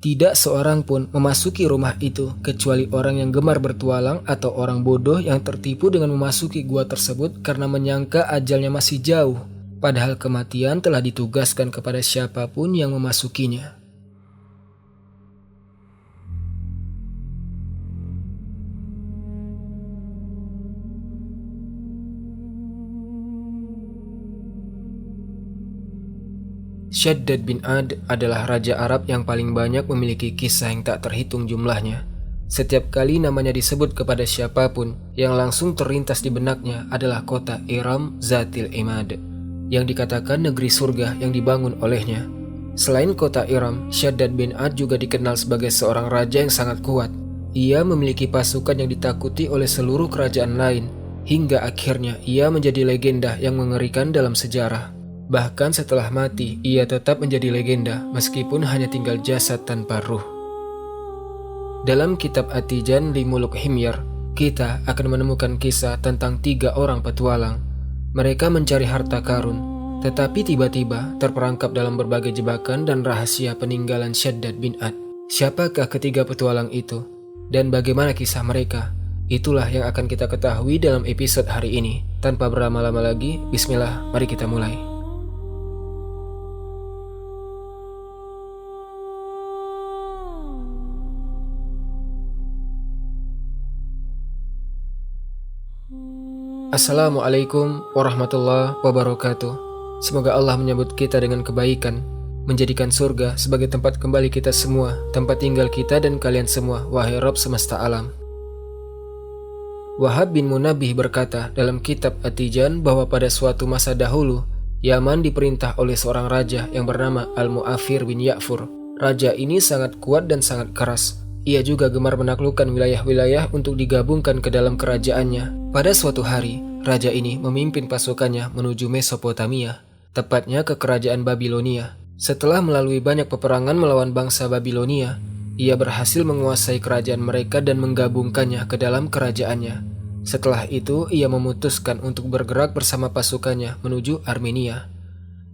Tidak seorang pun memasuki rumah itu kecuali orang yang gemar bertualang atau orang bodoh yang tertipu dengan memasuki gua tersebut karena menyangka ajalnya masih jauh, padahal kematian telah ditugaskan kepada siapapun yang memasukinya. Shaddad bin Ad adalah raja Arab yang paling banyak memiliki kisah yang tak terhitung jumlahnya. Setiap kali namanya disebut kepada siapapun, yang langsung terlintas di benaknya adalah kota Iram Zatil Imad, yang dikatakan negeri surga yang dibangun olehnya. Selain kota Iram, Shaddad bin Ad juga dikenal sebagai seorang raja yang sangat kuat. Ia memiliki pasukan yang ditakuti oleh seluruh kerajaan lain, hingga akhirnya ia menjadi legenda yang mengerikan dalam sejarah. Bahkan setelah mati, ia tetap menjadi legenda meskipun hanya tinggal jasad tanpa ruh. Dalam kitab Atijan li Muluk Himyar, kita akan menemukan kisah tentang 3 orang petualang. Mereka mencari harta karun, tetapi tiba-tiba terperangkap dalam berbagai jebakan dan rahasia peninggalan Shaddad bin Ad. Siapakah ketiga petualang itu? Dan bagaimana kisah mereka? Itulah yang akan kita ketahui dalam episode hari ini. Tanpa berlama-lama lagi, bismillah, mari kita mulai. Assalamualaikum warahmatullahi wabarakatuh. Semoga Allah menyambut kita dengan kebaikan, menjadikan surga sebagai tempat kembali kita semua, tempat tinggal kita dan kalian semua, wahai Rabb semesta alam. Wahab bin Munabbih berkata dalam kitab Atijan bahwa pada suatu masa dahulu, Yaman diperintah oleh seorang raja yang bernama Al-Mu'afir bin Ya'fur. Raja ini sangat kuat dan sangat keras. Ia juga gemar menaklukkan wilayah-wilayah untuk digabungkan ke dalam kerajaannya. Pada suatu hari, raja ini memimpin pasukannya menuju Mesopotamia, tepatnya ke kerajaan Babilonia. Setelah melalui banyak peperangan melawan bangsa Babilonia, ia berhasil menguasai kerajaan mereka dan menggabungkannya ke dalam kerajaannya. Setelah itu, ia memutuskan untuk bergerak bersama pasukannya menuju Armenia.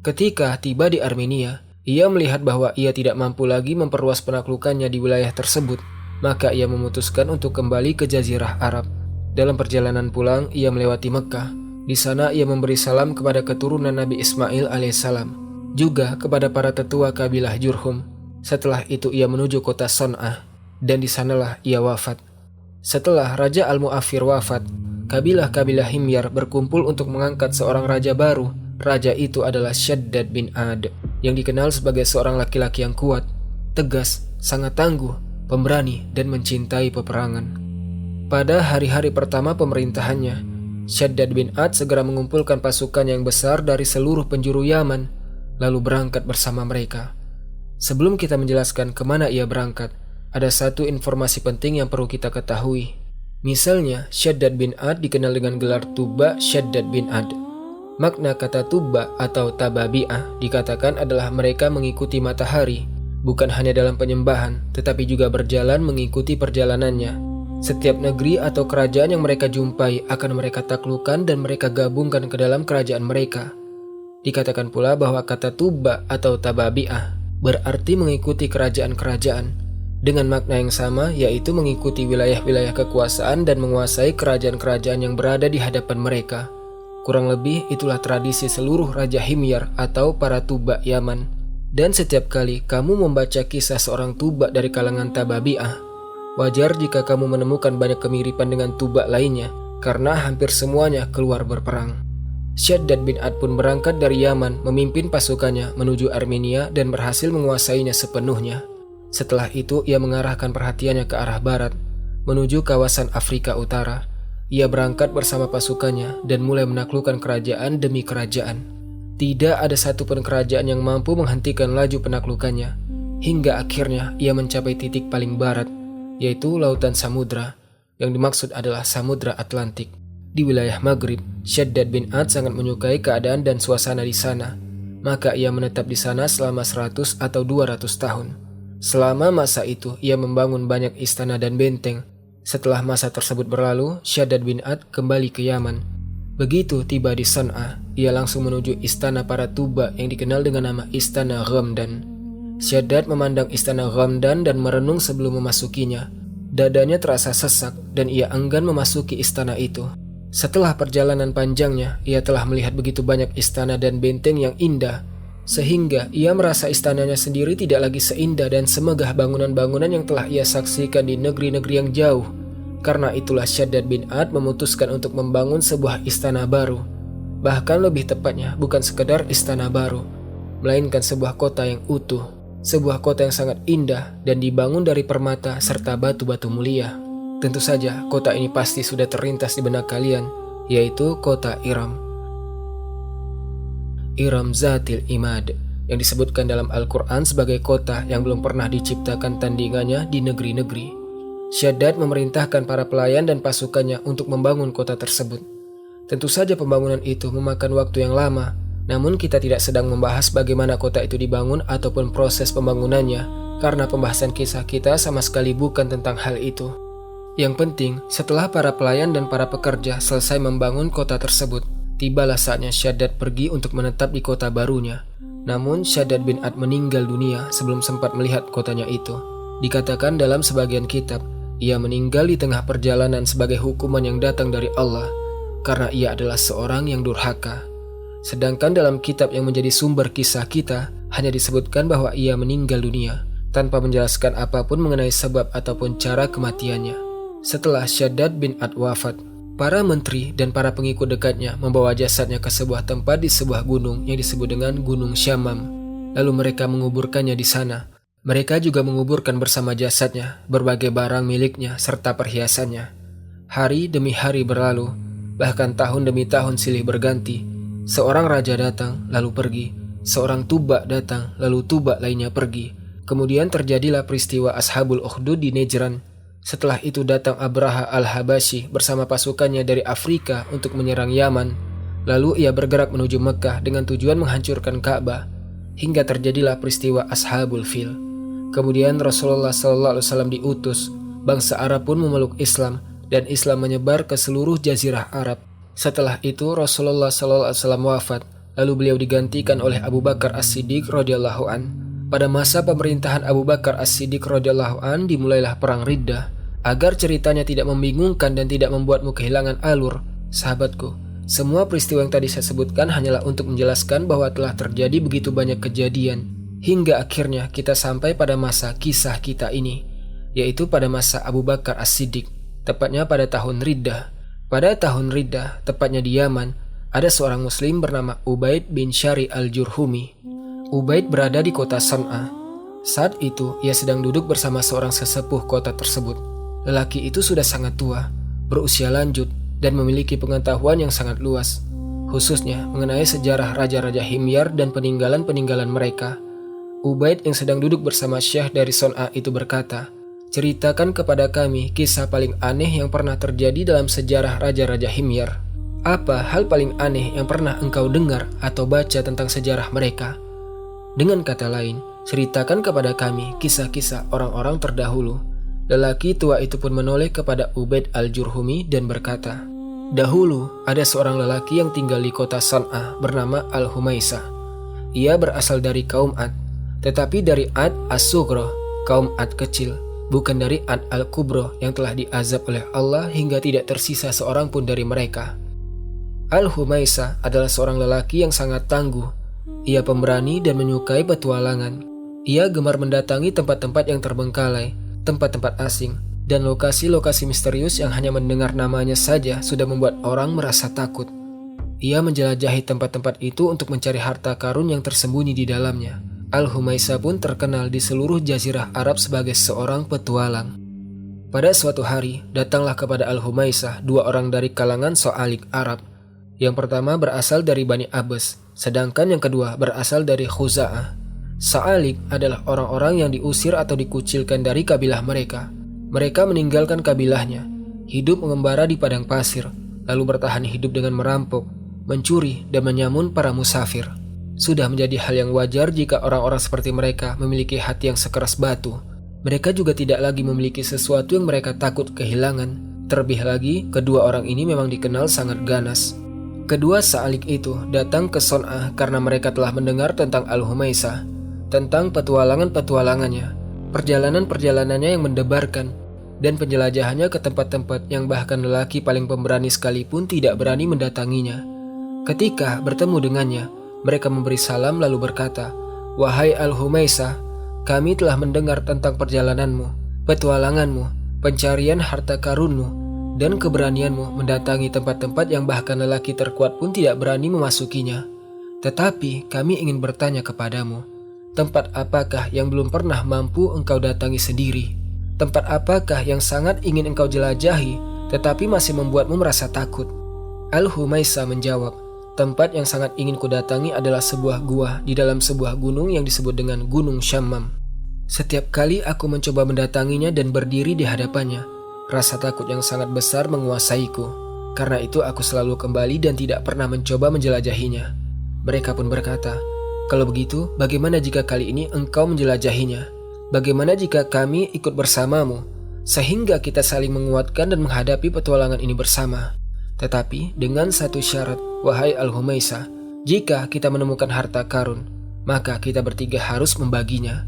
Ketika tiba di Armenia, ia melihat bahwa ia tidak mampu lagi memperluas penaklukannya di wilayah tersebut, maka ia memutuskan untuk kembali ke Jazirah Arab. Dalam perjalanan pulang, ia melewati Mekkah. Di sana ia memberi salam kepada keturunan Nabi Ismail alaihissalam, juga kepada para tetua kabilah Jurhum. Setelah itu ia menuju kota Son'ah, dan di sanalah ia wafat. Setelah Raja Al-Mu'afir wafat, kabilah-kabilah Himyar berkumpul untuk mengangkat seorang raja baru. Raja itu adalah Shaddad bin Ad, yang dikenal sebagai seorang laki-laki yang kuat, tegas, sangat tangguh, pemberani, dan mencintai peperangan. Pada hari-hari pertama pemerintahannya, Shaddad bin Ad segera mengumpulkan pasukan yang besar dari seluruh penjuru Yaman, lalu berangkat bersama mereka. Sebelum kita menjelaskan kemana ia berangkat, ada satu informasi penting yang perlu kita ketahui. Misalnya, Shaddad bin Ad dikenal dengan gelar Tuba Shaddad bin Ad. Makna kata Tuba atau Tababi'ah dikatakan adalah mereka mengikuti matahari, bukan hanya dalam penyembahan, tetapi juga berjalan mengikuti perjalanannya. Setiap negeri atau kerajaan yang mereka jumpai akan mereka taklukkan dan mereka gabungkan ke dalam kerajaan mereka. Dikatakan pula bahwa kata Tuba atau Tababi'ah berarti mengikuti kerajaan-kerajaan, dengan makna yang sama, yaitu mengikuti wilayah-wilayah kekuasaan dan menguasai kerajaan-kerajaan yang berada di hadapan mereka. Kurang lebih itulah tradisi seluruh Raja Himyar atau para Tuba Yaman. Dan setiap kali kamu membaca kisah seorang Tuba dari kalangan Tababi'ah, wajar jika kamu menemukan banyak kemiripan dengan Tuba lainnya, karena hampir semuanya keluar berperang. Shaddad bin Ad pun berangkat dari Yaman memimpin pasukannya menuju Armenia dan berhasil menguasainya sepenuhnya. Setelah itu ia mengarahkan perhatiannya ke arah barat, menuju kawasan Afrika Utara. Ia berangkat bersama pasukannya dan mulai menaklukkan kerajaan demi kerajaan. Tidak ada satupun kerajaan yang mampu menghentikan laju penaklukannya, hingga akhirnya ia mencapai titik paling barat, yaitu Lautan Samudra, yang dimaksud adalah Samudra Atlantik. Di wilayah Maghrib, Shaddad bin Ad sangat menyukai keadaan dan suasana di sana, maka ia menetap di sana selama 100 atau 200 tahun. Selama masa itu, ia membangun banyak istana dan benteng. Setelah masa tersebut berlalu, Shaddad bin Ad kembali ke Yaman. Begitu tiba di Son'ah, ia langsung menuju istana para Tuba yang dikenal dengan nama Istana Ghamdan. Syaddad memandang istana Ghamdan dan merenung sebelum memasukinya. Dadanya terasa sesak dan ia enggan memasuki istana itu. Setelah perjalanan panjangnya, ia telah melihat begitu banyak istana dan benteng yang indah, sehingga ia merasa istananya sendiri tidak lagi seindah dan semegah bangunan-bangunan yang telah ia saksikan di negeri-negeri yang jauh. Karena itulah Syaddad bin Ad memutuskan untuk membangun sebuah istana baru. Bahkan lebih tepatnya bukan sekedar istana baru, melainkan sebuah kota yang utuh. Sebuah kota yang sangat indah dan dibangun dari permata serta batu-batu mulia. Tentu saja kota ini pasti sudah terlintas di benak kalian, yaitu kota Iram. Iram Zatil Imad, yang disebutkan dalam Al-Quran sebagai kota yang belum pernah diciptakan tandingannya di negeri-negeri. Syaddad memerintahkan para pelayan dan pasukannya untuk membangun kota tersebut. Tentu saja pembangunan itu memakan waktu yang lama, namun kita tidak sedang membahas bagaimana kota itu dibangun ataupun proses pembangunannya, karena pembahasan kisah kita sama sekali bukan tentang hal itu. Yang penting, setelah para pelayan dan para pekerja selesai membangun kota tersebut, tibalah saatnya Syaddad pergi untuk menetap di kota barunya. Namun Syaddad bin Ad meninggal dunia sebelum sempat melihat kotanya itu. Dikatakan dalam sebagian kitab, ia meninggal di tengah perjalanan sebagai hukuman yang datang dari Allah, karena ia adalah seorang yang durhaka. Sedangkan dalam kitab yang menjadi sumber kisah kita, hanya disebutkan bahwa ia meninggal dunia, tanpa menjelaskan apapun mengenai sebab ataupun cara kematiannya. Setelah Syaddad bin Ad wafat, para menteri dan para pengikut dekatnya membawa jasadnya ke sebuah tempat di sebuah gunung yang disebut dengan Gunung Syamam. Lalu mereka menguburkannya di sana. Mereka juga menguburkan bersama jasadnya berbagai barang miliknya serta perhiasannya. Hari demi hari berlalu, bahkan tahun demi tahun silih berganti. Seorang raja datang lalu pergi, seorang tubak datang lalu tubak lainnya pergi. Kemudian terjadilah peristiwa Ashabul Ukhdud di Najran. Setelah itu datang Abraha al-Habasyi bersama pasukannya dari Afrika untuk menyerang Yaman. Lalu ia bergerak menuju Mekah dengan tujuan menghancurkan Ka'bah, hingga terjadilah peristiwa Ashabul Fil. Kemudian Rasulullah SAW diutus, bangsa Arab pun memeluk Islam, dan Islam menyebar ke seluruh jazirah Arab. Setelah itu Rasulullah SAW wafat, lalu beliau digantikan oleh Abu Bakar As-Siddiq radhiyallahu an. Pada masa pemerintahan Abu Bakar As-Siddiq radhiyallahu an dimulailah perang Riddah. Agar ceritanya tidak membingungkan dan tidak membuatmu kehilangan alur, sahabatku, semua peristiwa yang tadi saya sebutkan hanyalah untuk menjelaskan bahwa telah terjadi begitu banyak kejadian, hingga akhirnya kita sampai pada masa kisah kita ini, yaitu pada masa Abu Bakar As-Siddiq, tepatnya pada tahun Riddah. Pada tahun Riddah, tepatnya di Yaman, ada seorang muslim bernama Ubaid bin Syari al-Jurhumi. Ubaid berada di kota San'a. Saat itu ia sedang duduk bersama seorang sesepuh kota tersebut. Lelaki itu sudah sangat tua, berusia lanjut, dan memiliki pengetahuan yang sangat luas, khususnya mengenai sejarah raja-raja Himyar dan peninggalan-peninggalan mereka. Ubaid yang sedang duduk bersama Syekh dari San'a itu berkata, "Ceritakan kepada kami kisah paling aneh yang pernah terjadi dalam sejarah raja-raja Himyar. Apa hal paling aneh yang pernah engkau dengar atau baca tentang sejarah mereka? Dengan kata lain, ceritakan kepada kami kisah-kisah orang-orang terdahulu." Lelaki tua itu pun menoleh kepada Ubaid al-Jurhumi dan berkata, "Dahulu ada seorang lelaki yang tinggal di kota San'a bernama Al-Humaisah. Ia berasal dari kaum Ad, tetapi dari Ad as-Sughra, kaum Ad kecil, bukan dari Ad al-Kubra yang telah diazab oleh Allah hingga tidak tersisa seorang pun dari mereka. Al-Humaisah adalah seorang lelaki yang sangat tangguh. Ia pemberani dan menyukai petualangan. Ia gemar mendatangi tempat-tempat yang terbengkalai, tempat-tempat asing, dan lokasi-lokasi misterius yang hanya mendengar namanya saja sudah membuat orang merasa takut. Ia menjelajahi tempat-tempat itu untuk mencari harta karun yang tersembunyi di dalamnya. Al-Humaisah pun terkenal di seluruh jazirah Arab sebagai seorang petualang. Pada suatu hari, datanglah kepada Al-Humaisah dua orang dari kalangan So'alik Arab. Yang pertama berasal dari Bani Abbas, sedangkan yang kedua berasal dari Khuza'ah. Sa'alik adalah orang-orang yang diusir atau dikucilkan dari kabilah mereka. Mereka meninggalkan kabilahnya, hidup mengembara di padang pasir, lalu bertahan hidup dengan merampok, mencuri, dan menyamun para musafir. Sudah menjadi hal yang wajar jika orang-orang seperti mereka memiliki hati yang sekeras batu. Mereka juga tidak lagi memiliki sesuatu yang mereka takut kehilangan. Terlebih lagi, kedua orang ini memang dikenal sangat ganas. Kedua Sa'alik itu datang ke Son'ah karena mereka telah mendengar tentang Al-Humaisah. tentang petualangan-petualangannya, perjalanan-perjalanannya yang mendebarkan, dan penjelajahannya ke tempat-tempat yang bahkan lelaki paling pemberani sekalipun tidak berani mendatanginya. Ketika bertemu dengannya, mereka memberi salam lalu berkata, "Wahai Al-Humaisah, kami telah mendengar tentang perjalananmu, petualanganmu, pencarian harta karunmu, dan keberanianmu mendatangi tempat-tempat yang bahkan lelaki terkuat pun tidak berani memasukinya. Tetapi kami ingin bertanya kepadamu, tempat apakah yang belum pernah mampu engkau datangi sendiri? Tempat apakah yang sangat ingin engkau jelajahi tetapi masih membuatmu merasa takut?" Al-Humaisah menjawab, "Tempat yang sangat ingin kudatangi adalah sebuah gua di dalam sebuah gunung yang disebut dengan Gunung Syammam. Setiap kali aku mencoba mendatanginya dan berdiri di hadapannya, rasa takut yang sangat besar menguasaiku. Karena itu aku selalu kembali dan tidak pernah mencoba menjelajahinya." Mereka pun berkata, "Kalau begitu, bagaimana jika kali ini engkau menjelajahinya? Bagaimana jika kami ikut bersamamu, sehingga kita saling menguatkan dan menghadapi petualangan ini bersama? Tetapi dengan satu syarat, wahai Al-Humaisah, jika kita menemukan harta karun, maka kita bertiga harus membaginya."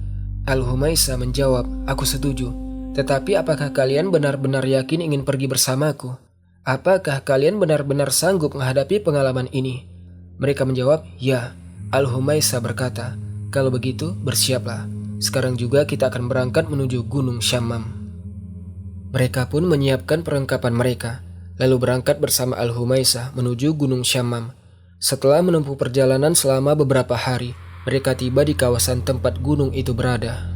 Al-Humaisah menjawab, "Aku setuju. Tetapi apakah kalian benar-benar yakin ingin pergi bersamaku? Apakah kalian benar-benar sanggup menghadapi pengalaman ini?" Mereka menjawab, "Ya." Al-Humaisah berkata, "Kalau begitu bersiaplah. Sekarang juga kita akan berangkat menuju Gunung Syammam." Mereka pun menyiapkan perlengkapan mereka, lalu berangkat bersama Al-Humaisah menuju Gunung Syammam. Setelah menempuh perjalanan selama beberapa hari, mereka tiba di kawasan tempat gunung itu berada.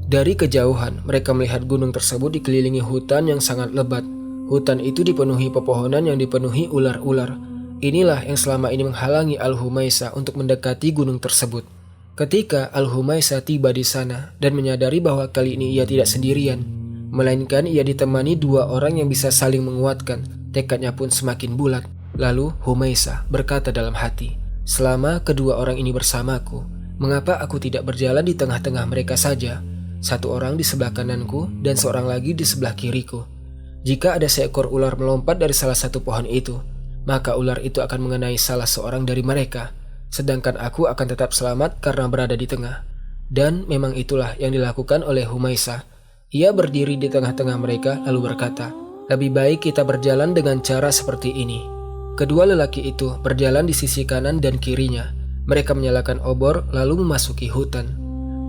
Dari kejauhan, mereka melihat gunung tersebut dikelilingi hutan yang sangat lebat. Hutan itu dipenuhi pepohonan yang dipenuhi ular-ular. Inilah yang selama ini menghalangi Al-Humaisah untuk mendekati gunung tersebut. Ketika Al-Humaisah tiba di sana dan menyadari bahwa kali ini ia tidak sendirian, melainkan ia ditemani dua orang yang bisa saling menguatkan, tekadnya pun semakin bulat. Lalu Humaisah berkata dalam hati, "Selama kedua orang ini bersamaku, mengapa aku tidak berjalan di tengah-tengah mereka saja? Satu orang di sebelah kananku dan seorang lagi di sebelah kiriku. Jika ada seekor ular melompat dari salah satu pohon itu, maka ular itu akan mengenai salah seorang dari mereka, sedangkan aku akan tetap selamat karena berada di tengah." Dan memang itulah yang dilakukan oleh Humaisah. Ia berdiri di tengah-tengah mereka lalu berkata, "Lebih baik kita berjalan dengan cara seperti ini." Kedua lelaki itu berjalan di sisi kanan dan kirinya. Mereka menyalakan obor lalu memasuki hutan.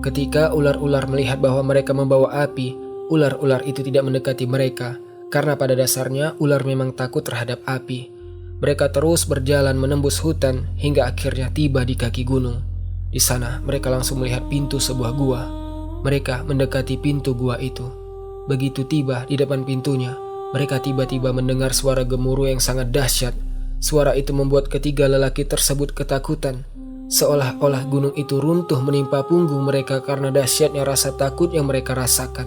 Ketika ular-ular melihat bahwa mereka membawa api, ular-ular itu tidak mendekati mereka, karena pada dasarnya ular memang takut terhadap api. Mereka terus berjalan menembus hutan hingga akhirnya tiba di kaki gunung. Di sana mereka langsung melihat pintu sebuah gua. Mereka mendekati pintu gua itu. Begitu tiba di depan pintunya, mereka tiba-tiba mendengar suara gemuruh yang sangat dahsyat. Suara itu membuat ketiga lelaki tersebut ketakutan. Seolah-olah gunung itu runtuh menimpa punggung mereka karena dahsyatnya rasa takut yang mereka rasakan.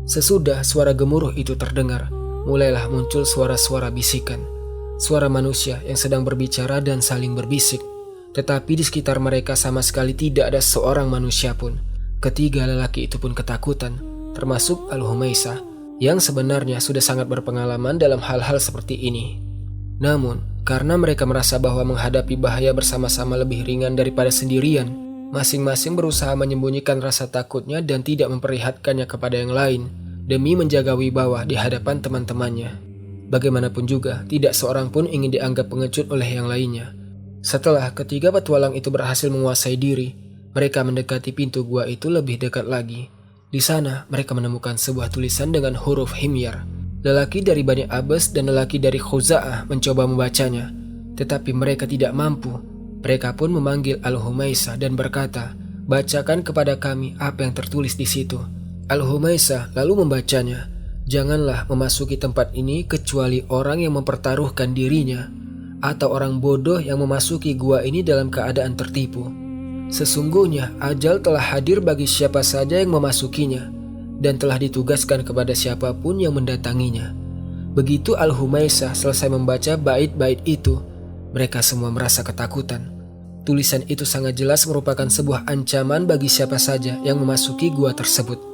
Sesudah suara gemuruh itu terdengar, mulailah muncul suara-suara bisikan. Suara manusia yang sedang berbicara dan saling berbisik. Tetapi di sekitar mereka sama sekali tidak ada seorang manusia pun. Ketiga lelaki itu pun ketakutan, termasuk Al-Humaisah, yang sebenarnya sudah sangat berpengalaman dalam hal-hal seperti ini. Namun, karena mereka merasa bahwa menghadapi bahaya bersama-sama lebih ringan daripada sendirian, masing-masing berusaha menyembunyikan rasa takutnya dan tidak memperlihatkannya kepada yang lain, demi menjaga wibawa di hadapan teman-temannya. Bagaimanapun juga, tidak seorang pun ingin dianggap pengecut oleh yang lainnya. Setelah ketiga petualang itu berhasil menguasai diri, mereka mendekati pintu gua itu lebih dekat lagi. Di sana, mereka menemukan sebuah tulisan dengan huruf Himyar. Lelaki dari Bani Abbas dan lelaki dari Khuza'ah mencoba membacanya, tetapi mereka tidak mampu. Mereka pun memanggil Al-Humaisah dan berkata, "Bacakan kepada kami apa yang tertulis di situ." Al-Humaisah lalu membacanya. "Janganlah memasuki tempat ini kecuali orang yang mempertaruhkan dirinya, atau orang bodoh yang memasuki gua ini dalam keadaan tertipu. Sesungguhnya ajal telah hadir bagi siapa saja yang memasukinya, dan telah ditugaskan kepada siapapun yang mendatanginya." Begitu Al-Humaisah selesai membaca bait-bait itu, mereka semua merasa ketakutan. Tulisan itu sangat jelas merupakan sebuah ancaman bagi siapa saja yang memasuki gua tersebut.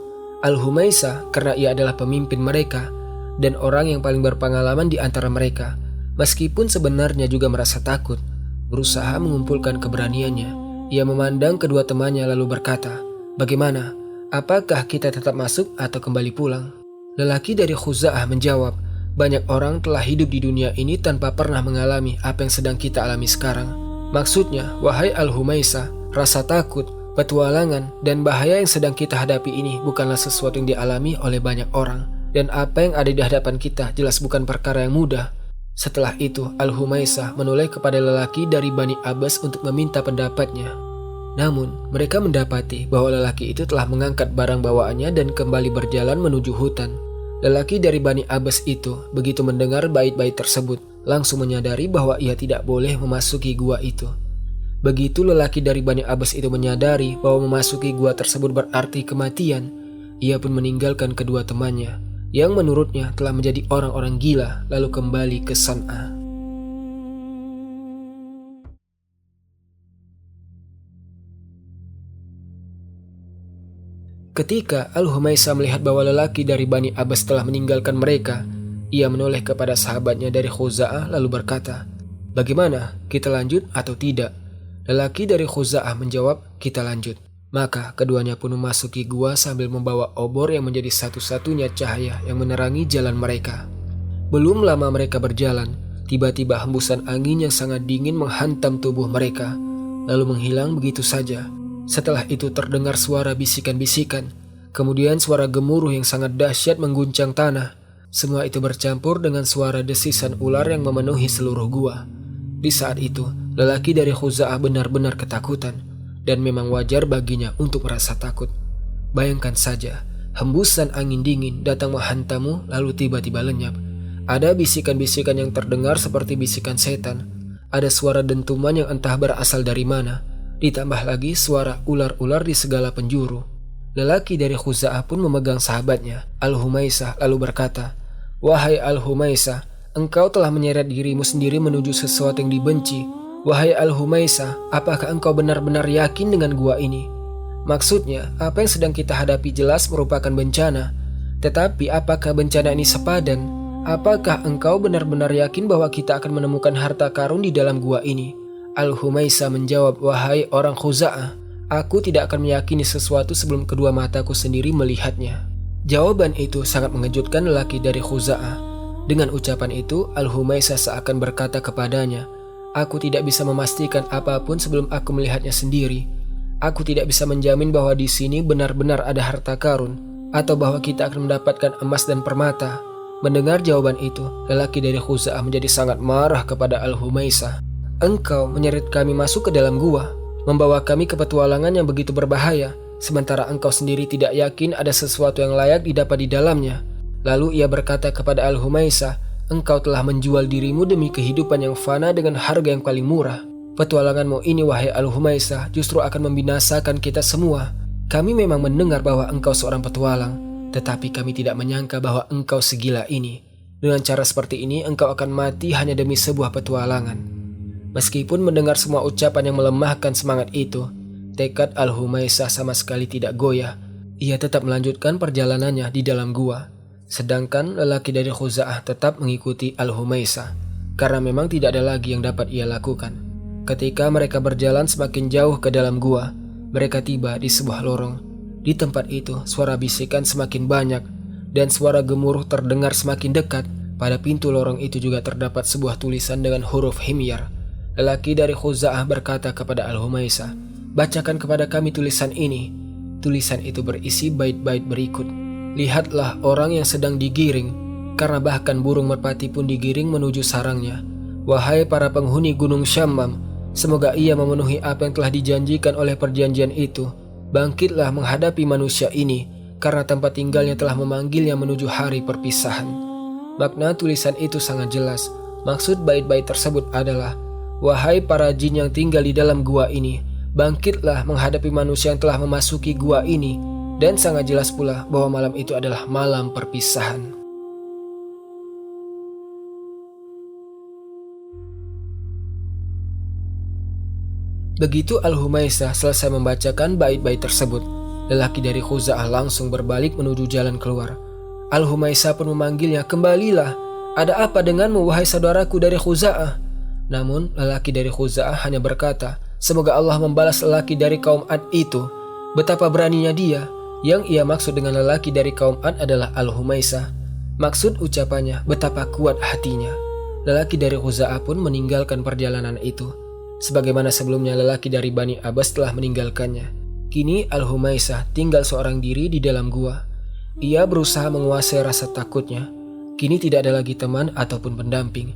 Al-Humaisah, karena ia adalah pemimpin mereka dan orang yang paling berpengalaman di antara mereka, meskipun sebenarnya juga merasa takut, berusaha mengumpulkan keberaniannya Ia memandang kedua temannya lalu berkata, "Bagaimana? Apakah kita tetap masuk atau kembali pulang?" Lelaki dari Khuza'ah menjawab, "Banyak orang telah hidup di dunia ini tanpa pernah mengalami apa yang sedang kita alami sekarang. Maksudnya, wahai Al-Humaisah, rasa takut, petualangan, dan bahaya yang sedang kita hadapi ini bukanlah sesuatu yang dialami oleh banyak orang. Dan apa yang ada di hadapan kita jelas bukan perkara yang mudah." Setelah itu, Al-Humaisah menoleh kepada lelaki dari Bani Abbas untuk meminta pendapatnya. Namun, mereka mendapati bahwa lelaki itu telah mengangkat barang bawaannya dan kembali berjalan menuju hutan. Lelaki dari Bani Abbas itu begitu mendengar bait-bait tersebut, langsung menyadari bahwa ia tidak boleh memasuki gua itu. Begitu lelaki dari Bani Abbas itu menyadari bahwa memasuki gua tersebut berarti kematian, ia pun meninggalkan kedua temannya, yang menurutnya telah menjadi orang-orang gila, lalu kembali ke San'a. Ketika Al-Humaisah melihat bahwa lelaki dari Bani Abbas telah meninggalkan mereka, ia menoleh kepada sahabatnya dari Khuza'ah lalu berkata, "Bagaimana, kita lanjut atau tidak?" Lelaki dari Khuza'ah menjawab, "Kita lanjut." Maka keduanya pun memasuki gua sambil membawa obor yang menjadi satu-satunya cahaya yang menerangi jalan mereka. Belum lama mereka berjalan, tiba-tiba hembusan angin yang sangat dingin menghantam tubuh mereka, lalu menghilang begitu saja. Setelah itu terdengar suara bisikan-bisikan, kemudian suara gemuruh yang sangat dahsyat mengguncang tanah. Semua itu bercampur dengan suara desisan ular yang memenuhi seluruh gua. Di saat itu, lelaki dari Khuza'ah benar-benar ketakutan. Dan memang wajar baginya untuk merasa takut. Bayangkan saja, hembusan angin dingin datang menghantammu lalu tiba-tiba lenyap. Ada bisikan-bisikan yang terdengar seperti bisikan setan. Ada suara dentuman yang entah berasal dari mana. Ditambah lagi suara ular-ular di segala penjuru. Lelaki dari Khuza'ah pun memegang sahabatnya, Al-Humaisah, lalu berkata, "Wahai Al-Humaisah, engkau telah menyeret dirimu sendiri menuju sesuatu yang dibenci. Wahai Al-Humaisah, apakah engkau benar-benar yakin dengan gua ini? Maksudnya, apa yang sedang kita hadapi jelas merupakan bencana. Tetapi apakah bencana ini sepadan? Apakah engkau benar-benar yakin bahwa kita akan menemukan harta karun di dalam gua ini?" Al-Humaisah menjawab, "Wahai orang Khuza'ah, aku tidak akan meyakini sesuatu sebelum kedua mataku sendiri melihatnya." Jawaban itu sangat mengejutkan lelaki dari Khuza'ah. Dengan ucapan itu, Al-Humaisah seakan berkata kepadanya, "Aku tidak bisa memastikan apapun sebelum aku melihatnya sendiri. Aku tidak bisa menjamin bahwa di sini benar-benar ada harta karun, atau bahwa kita akan mendapatkan emas dan permata." Mendengar jawaban itu, lelaki dari Khuza'ah menjadi sangat marah kepada Al-Humaisah. "Engkau menyeret kami masuk ke dalam gua, membawa kami ke petualangan yang begitu berbahaya, sementara engkau sendiri tidak yakin ada sesuatu yang layak didapat di dalamnya." Lalu ia berkata kepada Al-Humaisah, "Engkau telah menjual dirimu demi kehidupan yang fana dengan harga yang paling murah. Petualanganmu ini, wahai Al-Humaisah, justru akan membinasakan kita semua. Kami memang mendengar bahwa engkau seorang petualang, tetapi kami tidak menyangka bahwa engkau segila ini. Dengan cara seperti ini, engkau akan mati hanya demi sebuah petualangan." Meskipun mendengar semua ucapan yang melemahkan semangat itu, tekad Al-Humaisah sama sekali tidak goyah. Ia tetap melanjutkan perjalanannya di dalam gua. Sedangkan lelaki dari Khuza'ah tetap mengikuti Al-Humaisah, karena memang tidak ada lagi yang dapat ia lakukan. Ketika mereka berjalan semakin jauh ke dalam gua, mereka tiba di sebuah lorong. Di tempat itu, suara bisikan semakin banyak, dan suara gemuruh terdengar semakin dekat. Pada pintu lorong itu juga terdapat sebuah tulisan dengan huruf himyar. Lelaki dari Khuza'ah berkata kepada Al-Humaisah, "Bacakan kepada kami tulisan ini." Tulisan itu berisi bait-bait berikut. "Lihatlah orang yang sedang digiring, karena bahkan burung merpati pun digiring menuju sarangnya. Wahai para penghuni Gunung Syammam, semoga ia memenuhi apa yang telah dijanjikan oleh perjanjian itu. Bangkitlah menghadapi manusia ini, karena tempat tinggalnya telah memanggilnya menuju hari perpisahan." Makna tulisan itu sangat jelas. Maksud bait-bait tersebut adalah, "Wahai para jin yang tinggal di dalam gua ini, bangkitlah menghadapi manusia yang telah memasuki gua ini." Dan sangat jelas pula bahwa malam itu adalah malam perpisahan. Begitu Al-Humaisah selesai membacakan bait-bait tersebut, lelaki dari Khuza'ah langsung berbalik menuju jalan keluar. Al-Humaisah pun memanggilnya, "Kembalilah, ada apa denganmu wahai saudaraku dari Khuza'ah?" Namun lelaki dari Khuza'ah hanya berkata, Semoga Allah membalas lelaki dari kaum Ad itu. Betapa beraninya dia. Yang ia maksud dengan lelaki dari kaum Ad adalah Al-Humaisah. Maksud ucapannya, betapa kuat hatinya. Lelaki dari Khuza'ah pun meninggalkan perjalanan itu. Sebagaimana sebelumnya lelaki dari Bani Abbas telah meninggalkannya. Kini Al-Humaisah tinggal seorang diri di dalam gua. Ia berusaha menguasai rasa takutnya. Kini tidak ada lagi teman ataupun pendamping.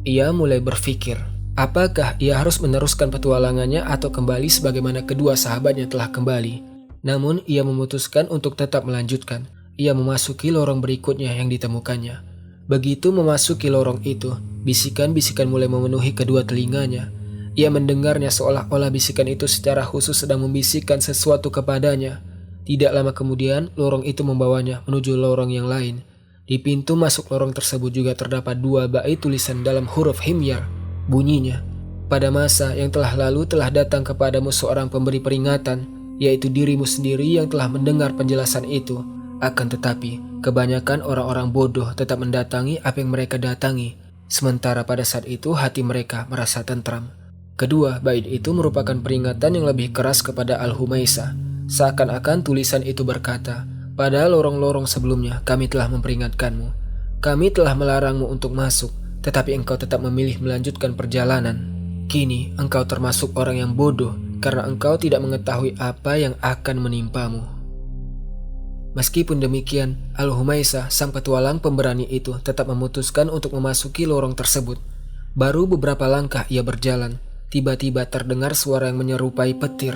Ia mulai berpikir, apakah ia harus meneruskan petualangannya atau kembali sebagaimana kedua sahabatnya telah kembali. Namun ia memutuskan untuk tetap melanjutkan. Ia memasuki lorong berikutnya yang ditemukannya. Begitu memasuki lorong itu, bisikan-bisikan mulai memenuhi kedua telinganya. Ia mendengarnya seolah-olah bisikan itu secara khusus sedang membisikkan sesuatu kepadanya. Tidak lama kemudian, lorong itu membawanya menuju lorong yang lain. Di pintu masuk lorong tersebut juga terdapat 2 bait tulisan dalam huruf himyar. Bunyinya, pada masa yang telah lalu telah datang kepadamu seorang pemberi peringatan, yaitu dirimu sendiri yang telah mendengar penjelasan itu. Akan tetapi, kebanyakan orang-orang bodoh tetap mendatangi apa yang mereka datangi, sementara pada saat itu hati mereka merasa tentram. Kedua bait itu merupakan peringatan yang lebih keras kepada Al-Humaisah. Seakan-akan tulisan itu berkata, pada lorong-lorong sebelumnya kami telah memperingatkanmu. Kami telah melarangmu untuk masuk, tetapi engkau tetap memilih melanjutkan perjalanan. Kini engkau termasuk orang yang bodoh karena engkau tidak mengetahui apa yang akan menimpamu. Meskipun demikian, Al-Humaisah, sang petualang pemberani itu tetap memutuskan untuk memasuki lorong tersebut. Baru beberapa langkah ia berjalan, tiba-tiba terdengar suara yang menyerupai petir.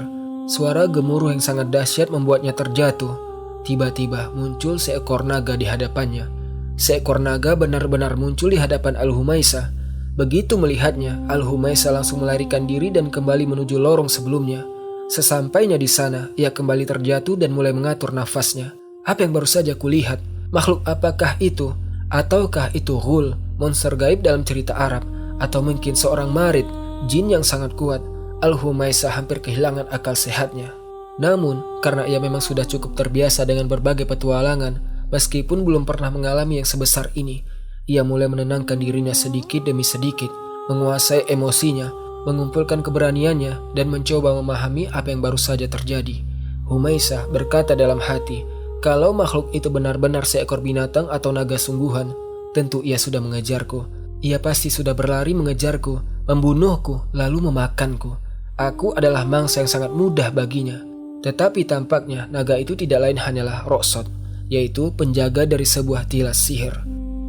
Suara gemuruh yang sangat dahsyat membuatnya terjatuh. Tiba-tiba muncul seekor naga di hadapannya. Seekor naga benar-benar muncul di hadapan Al-Humaisah. Begitu melihatnya, Al-Humaisah langsung melarikan diri dan kembali menuju lorong sebelumnya. Sesampainya di sana, ia kembali terjatuh dan mulai mengatur nafasnya. Apa yang baru saja kulihat? Makhluk apakah itu? Ataukah itu ghul, monster gaib dalam cerita Arab? Atau mungkin seorang marid, jin yang sangat kuat? Al-Humaisah hampir kehilangan akal sehatnya. Namun, karena ia memang sudah cukup terbiasa dengan berbagai petualangan, meskipun belum pernah mengalami yang sebesar ini, ia mulai menenangkan dirinya sedikit demi sedikit, menguasai emosinya, mengumpulkan keberaniannya, dan mencoba memahami apa yang baru saja terjadi. Humaisah berkata dalam hati, kalau makhluk itu benar-benar seekor binatang atau naga sungguhan, tentu ia sudah mengejarku. Ia pasti sudah berlari mengejarku, membunuhku, lalu memakanku. Aku adalah mangsa yang sangat mudah baginya. Tetapi tampaknya naga itu tidak lain hanyalah Roksot, yaitu penjaga dari sebuah tilas sihir.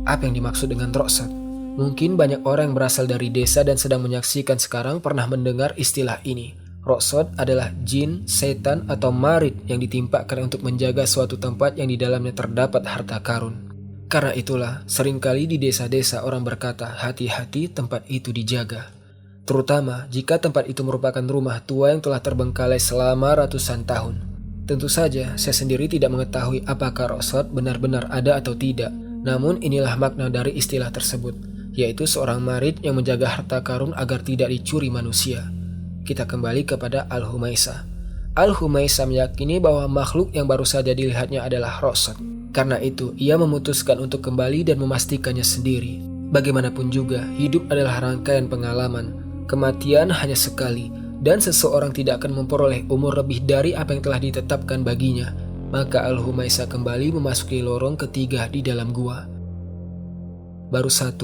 Apa yang dimaksud dengan Roksot? Mungkin banyak orang yang berasal dari desa dan sedang menyaksikan sekarang pernah mendengar istilah ini. Roksot adalah jin, setan, atau marid yang ditimpakan untuk menjaga suatu tempat yang di dalamnya terdapat harta karun. Karena itulah, seringkali di desa-desa orang berkata, hati-hati tempat itu dijaga. Terutama jika tempat itu merupakan rumah tua yang telah terbengkalai selama ratusan tahun. Tentu saja, saya sendiri tidak mengetahui apakah Roksot benar-benar ada atau tidak. Namun inilah makna dari istilah tersebut, yaitu seorang marid yang menjaga harta karun agar tidak dicuri manusia. Kita kembali kepada Al-Humaisah. Al-Humaisah meyakini bahwa makhluk yang baru saja dilihatnya adalah Roksot. Karena itu, ia memutuskan untuk kembali dan memastikannya sendiri. Bagaimanapun juga, hidup adalah rangkaian pengalaman. Kematian hanya sekali, dan seseorang tidak akan memperoleh umur lebih dari apa yang telah ditetapkan baginya. Maka Al-Humaisah kembali memasuki lorong ketiga di dalam gua. Baru 1,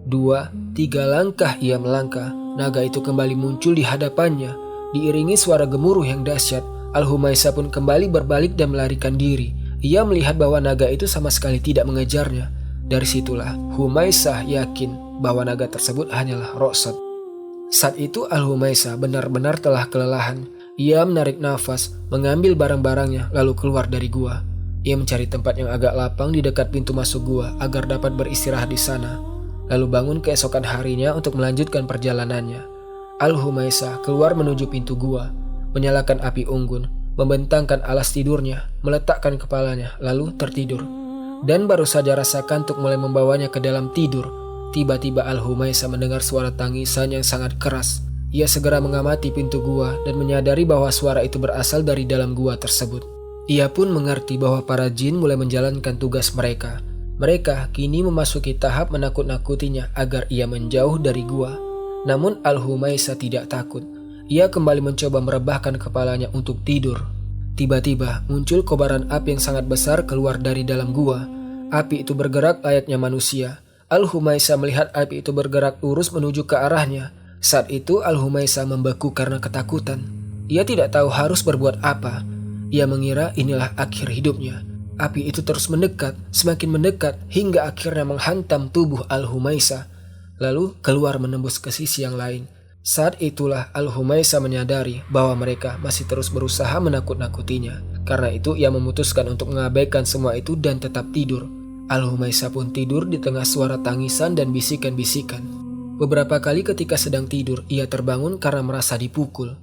2, 3 langkah ia melangkah, naga itu kembali muncul di hadapannya. Diiringi suara gemuruh yang dahsyat, Al-Humaisah pun kembali berbalik dan melarikan diri. Ia melihat bahwa naga itu sama sekali tidak mengejarnya. Dari situlah Humaisah yakin bahwa naga tersebut hanyalah Roksot. Saat itu Al-Humaisah benar-benar telah kelelahan. Ia menarik nafas, mengambil barang-barangnya, lalu keluar dari gua. Ia mencari tempat yang agak lapang di dekat pintu masuk gua agar dapat beristirahat di sana. Lalu bangun keesokan harinya untuk melanjutkan perjalanannya. Al-Humaisah keluar menuju pintu gua, menyalakan api unggun, membentangkan alas tidurnya, meletakkan kepalanya, lalu tertidur. Dan baru saja rasa kantuk mulai membawanya ke dalam tidur, tiba-tiba Al-Humaisah mendengar suara tangisan yang sangat keras. Ia segera mengamati pintu gua dan menyadari bahwa suara itu berasal dari dalam gua tersebut. Ia pun mengerti bahwa para jin mulai menjalankan tugas mereka. Mereka kini memasuki tahap menakut-nakutinya agar ia menjauh dari gua. Namun Al-Humaisah tidak takut. Ia kembali mencoba merebahkan kepalanya untuk tidur. Tiba-tiba muncul kobaran api yang sangat besar keluar dari dalam gua. Api itu bergerak layaknya manusia. Al-Humaisa melihat api itu bergerak lurus menuju ke arahnya. Saat itu Al-Humaisa membeku karena ketakutan. Ia tidak tahu harus berbuat apa. Ia mengira inilah akhir hidupnya. Api itu terus mendekat, semakin mendekat hingga akhirnya menghantam tubuh Al-Humaisa. Lalu keluar menembus ke sisi yang lain. Saat itulah Al-Humaisa menyadari bahwa mereka masih terus berusaha menakut-nakutinya. Karena itu ia memutuskan untuk mengabaikan semua itu dan tetap tidur. Al-Humaisa pun tidur di tengah suara tangisan dan bisikan-bisikan. Beberapa kali ketika sedang tidur, ia terbangun karena merasa dipukul.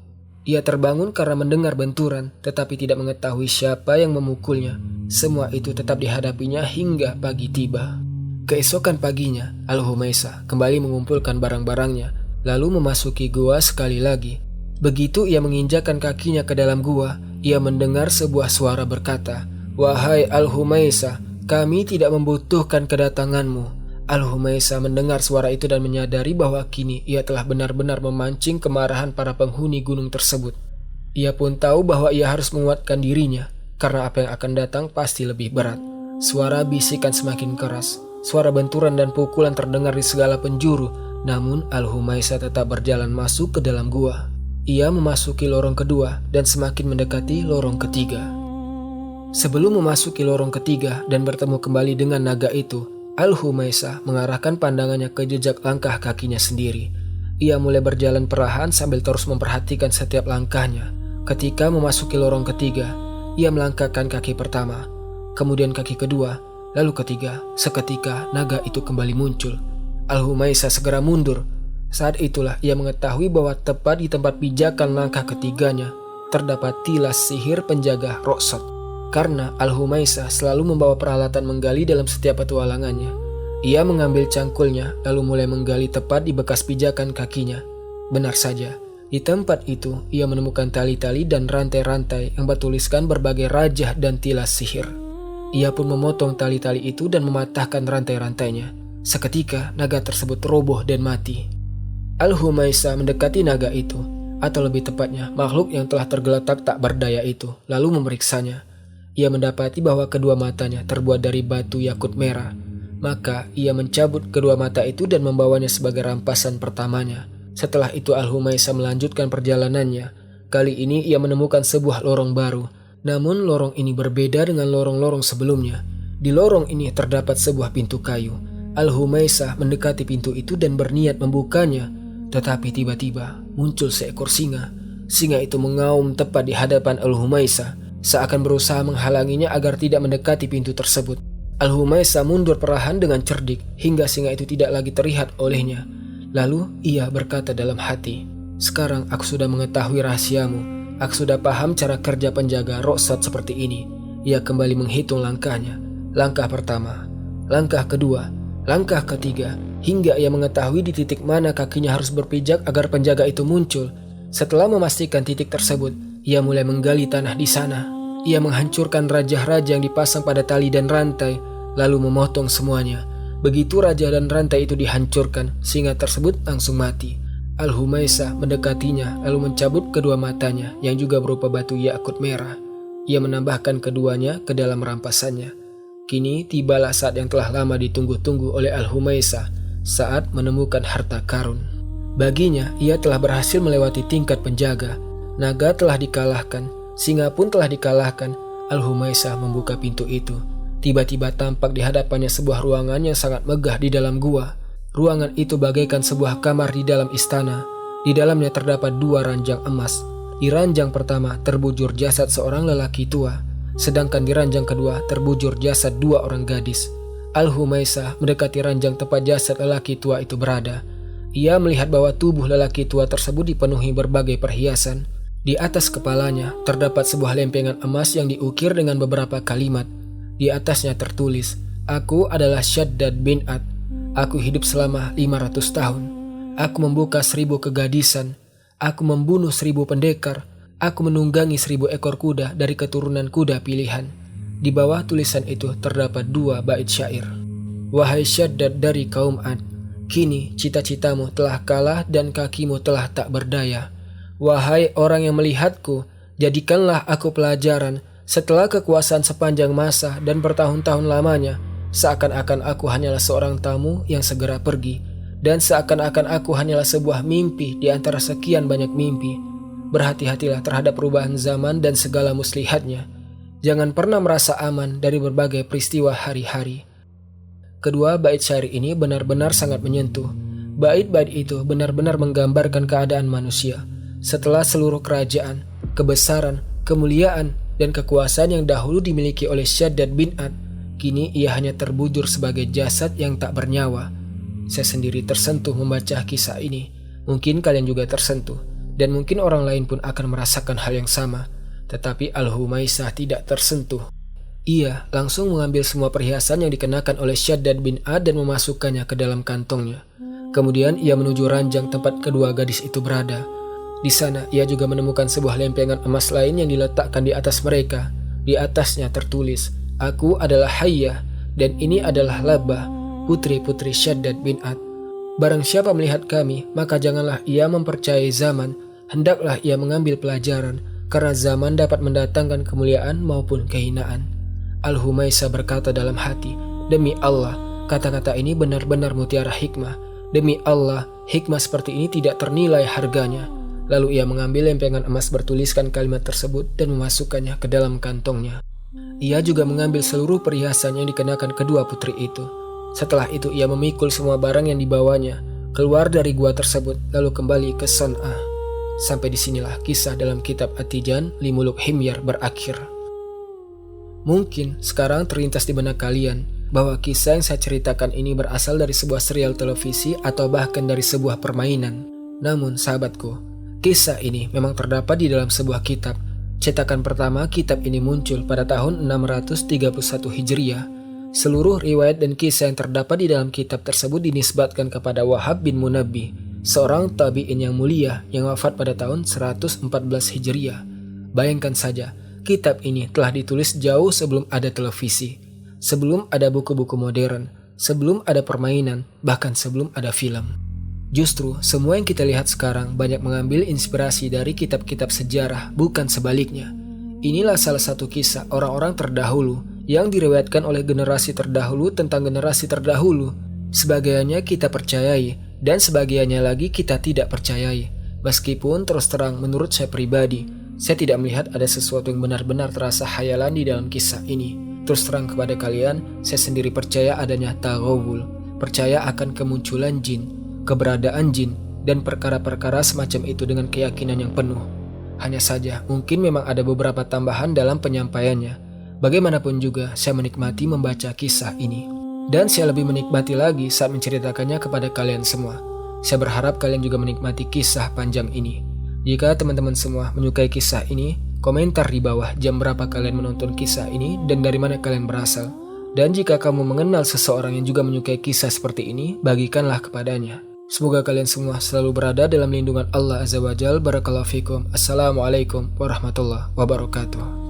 Ia terbangun karena mendengar benturan, tetapi tidak mengetahui siapa yang memukulnya. Semua itu tetap dihadapinya hingga pagi tiba. Keesokan paginya, Al-Humaisa kembali mengumpulkan barang-barangnya, lalu memasuki gua sekali lagi. Begitu ia menginjakkan kakinya ke dalam gua, ia mendengar sebuah suara berkata, "Wahai Al-Humaisa, kami tidak membutuhkan kedatanganmu." Al-Humaisa mendengar suara itu dan menyadari bahwa kini ia telah benar-benar memancing kemarahan para penghuni gunung tersebut. Ia pun tahu bahwa ia harus menguatkan dirinya, karena apa yang akan datang pasti lebih berat. Suara bisikan semakin keras, suara benturan dan pukulan terdengar di segala penjuru. Namun Al-Humaisa tetap berjalan masuk ke dalam gua. Ia memasuki lorong kedua dan semakin mendekati lorong ketiga. Sebelum memasuki lorong ketiga dan bertemu kembali dengan naga itu, Al-Humaisa mengarahkan pandangannya ke jejak langkah kakinya sendiri. Ia mulai berjalan perlahan sambil terus memperhatikan setiap langkahnya. Ketika memasuki lorong ketiga, ia melangkahkan kaki pertama, kemudian kaki kedua, lalu ketiga. Seketika naga itu kembali muncul. Al-Humaisa segera mundur. Saat itulah ia mengetahui bahwa tepat di tempat pijakan langkah ketiganya terdapat tilas sihir penjaga Roksot. Karena Al-Humaisa selalu membawa peralatan menggali dalam setiap petualangannya. Ia mengambil cangkulnya lalu mulai menggali tepat di bekas pijakan kakinya. Benar saja, di tempat itu ia menemukan tali-tali dan rantai-rantai yang bertuliskan berbagai rajah dan tilas sihir. Ia pun memotong tali-tali itu dan mematahkan rantai-rantainya. Seketika naga tersebut roboh dan mati. Al-Humaisa mendekati naga itu, atau lebih tepatnya makhluk yang telah tergeletak tak berdaya itu, lalu memeriksanya. Ia mendapati bahwa kedua matanya terbuat dari batu yakut merah. Maka ia mencabut kedua mata itu dan membawanya sebagai rampasan pertamanya. Setelah itu Al-Humaisa melanjutkan perjalanannya. Kali ini ia menemukan sebuah lorong baru. Namun lorong ini berbeda dengan lorong-lorong sebelumnya. Di lorong ini terdapat sebuah pintu kayu. Al-Humaisa mendekati pintu itu dan berniat membukanya. Tetapi tiba-tiba muncul seekor singa. Singa itu mengaum tepat di hadapan Al-Humaisa, seakan berusaha menghalanginya agar tidak mendekati pintu tersebut. Al-Humaisa mundur perlahan dengan cerdik hingga singa itu tidak lagi terlihat olehnya. Lalu ia berkata dalam hati, "Sekarang aku sudah mengetahui rahasiamu. Aku sudah paham cara kerja penjaga Roksot seperti ini." Ia kembali menghitung langkahnya. Langkah pertama, langkah kedua, langkah ketiga, hingga ia mengetahui di titik mana kakinya harus berpijak agar penjaga itu muncul. Setelah memastikan titik tersebut, ia mulai menggali tanah di sana. Ia menghancurkan rajah-rajah yang dipasang pada tali dan rantai, lalu memotong semuanya. Begitu rajah dan rantai itu dihancurkan, singa tersebut langsung mati. Al-Humaisa mendekatinya lalu mencabut kedua matanya yang juga berupa batu yakut merah. Ia menambahkan keduanya ke dalam rampasannya. Kini tibalah saat yang telah lama ditunggu-tunggu oleh Al-Humaisa, saat menemukan harta karun. Baginya, ia telah berhasil melewati tingkat penjaga. Naga telah dikalahkan, singa pun telah dikalahkan. Al-Humaisa membuka pintu itu. Tiba-tiba tampak di hadapannya sebuah ruangan yang sangat megah di dalam gua. Ruangan itu bagaikan sebuah kamar di dalam istana. Di dalamnya terdapat dua ranjang emas. Di ranjang pertama terbujur jasad seorang lelaki tua, sedangkan di ranjang kedua terbujur jasad dua orang gadis. Al-Humaisa mendekati ranjang tempat jasad lelaki tua itu berada. Ia melihat bahwa tubuh lelaki tua tersebut dipenuhi berbagai perhiasan. Di atas kepalanya terdapat sebuah lempengan emas yang diukir dengan beberapa kalimat. Di atasnya tertulis, "Aku adalah Syaddad bin Ad. Aku hidup selama 500 tahun. Aku membuka 1000 kegadisan. Aku membunuh 1000 pendekar. Aku menunggangi 1000 ekor kuda dari keturunan kuda pilihan." Di bawah tulisan itu terdapat dua bait syair. "Wahai Syaddad dari kaum Ad, kini cita-citamu telah kalah dan kakimu telah tak berdaya. Wahai orang yang melihatku, jadikanlah aku pelajaran setelah kekuasaan sepanjang masa dan bertahun-tahun lamanya, seakan-akan aku hanyalah seorang tamu yang segera pergi, dan seakan-akan aku hanyalah sebuah mimpi di antara sekian banyak mimpi. Berhati-hatilah terhadap perubahan zaman dan segala muslihatnya. Jangan pernah merasa aman dari berbagai peristiwa hari-hari. Kedua bait syair ini benar-benar sangat menyentuh. Bait-bait itu benar-benar menggambarkan keadaan manusia setelah seluruh kerajaan, kebesaran, kemuliaan, dan kekuasaan yang dahulu dimiliki oleh Shaddad bin Ad, kini ia hanya terbujur sebagai jasad yang tak bernyawa. Saya sendiri tersentuh membaca kisah ini. Mungkin kalian juga tersentuh, dan mungkin orang lain pun akan merasakan hal yang sama. Tetapi Al-Humaisah tidak tersentuh. Ia langsung mengambil semua perhiasan yang dikenakan oleh Shaddad bin Ad dan memasukkannya ke dalam kantongnya. Kemudian ia menuju ranjang tempat kedua gadis itu berada. Di sana ia juga menemukan sebuah lempengan emas lain yang diletakkan di atas mereka. Di atasnya tertulis, "Aku adalah Hayyah dan ini adalah Labbah, putri-putri Shaddad bin Ad. Barang siapa melihat kami, maka janganlah ia mempercayai zaman. Hendaklah ia mengambil pelajaran, karena zaman dapat mendatangkan kemuliaan maupun kehinaan." Al-Humaisah berkata dalam hati, "Demi Allah, kata-kata ini benar-benar mutiara hikmah. Demi Allah, hikmah seperti ini tidak ternilai harganya." Lalu ia mengambil lempengan emas bertuliskan kalimat tersebut dan memasukkannya ke dalam kantongnya. Ia juga mengambil seluruh perhiasan yang dikenakan kedua putri itu. Setelah itu ia memikul semua barang yang dibawanya, keluar dari gua tersebut, lalu kembali ke Son'ah. Sampai disinilah kisah dalam kitab At-Tijan li Muluk Himyar berakhir. Mungkin sekarang terlintas di benak kalian bahwa kisah yang saya ceritakan ini berasal dari sebuah serial televisi atau bahkan dari sebuah permainan. Namun sahabatku, kisah ini memang terdapat di dalam sebuah kitab. Cetakan pertama kitab ini muncul pada tahun 631 Hijriah. Seluruh riwayat dan kisah yang terdapat di dalam kitab tersebut dinisbatkan kepada Wahab bin Munabbih, seorang tabi'in yang mulia yang wafat pada tahun 114 Hijriah. Bayangkan saja, kitab ini telah ditulis jauh sebelum ada televisi, sebelum ada buku-buku modern, sebelum ada permainan, bahkan sebelum ada film. Justru semua yang kita lihat sekarang banyak mengambil inspirasi dari kitab-kitab sejarah, bukan sebaliknya. Inilah salah satu kisah orang-orang terdahulu yang diriwayatkan oleh generasi terdahulu tentang generasi terdahulu. Sebagiannya kita percayai dan sebagiannya lagi kita tidak percayai. Meskipun terus terang menurut saya pribadi, saya tidak melihat ada sesuatu yang benar-benar terasa khayalan di dalam kisah ini. Terus terang kepada kalian, saya sendiri percaya adanya taghawul, percaya akan kemunculan jin, keberadaan jin, dan perkara-perkara semacam itu dengan keyakinan yang penuh. Hanya saja, mungkin memang ada beberapa tambahan dalam penyampaiannya. Bagaimanapun juga, saya menikmati membaca kisah ini. Dan saya lebih menikmati lagi saat menceritakannya kepada kalian semua. Saya berharap kalian juga menikmati kisah panjang ini. Jika teman-teman semua menyukai kisah ini, komentar di bawah jam berapa kalian menonton kisah ini dan dari mana kalian berasal. Dan jika kamu mengenal seseorang yang juga menyukai kisah seperti ini, bagikanlah kepadanya. Semoga kalian semua selalu berada dalam lindungan Allah Azza wa Jalla. Barakallahu fikum. Assalamualaikum warahmatullahi wabarakatuh.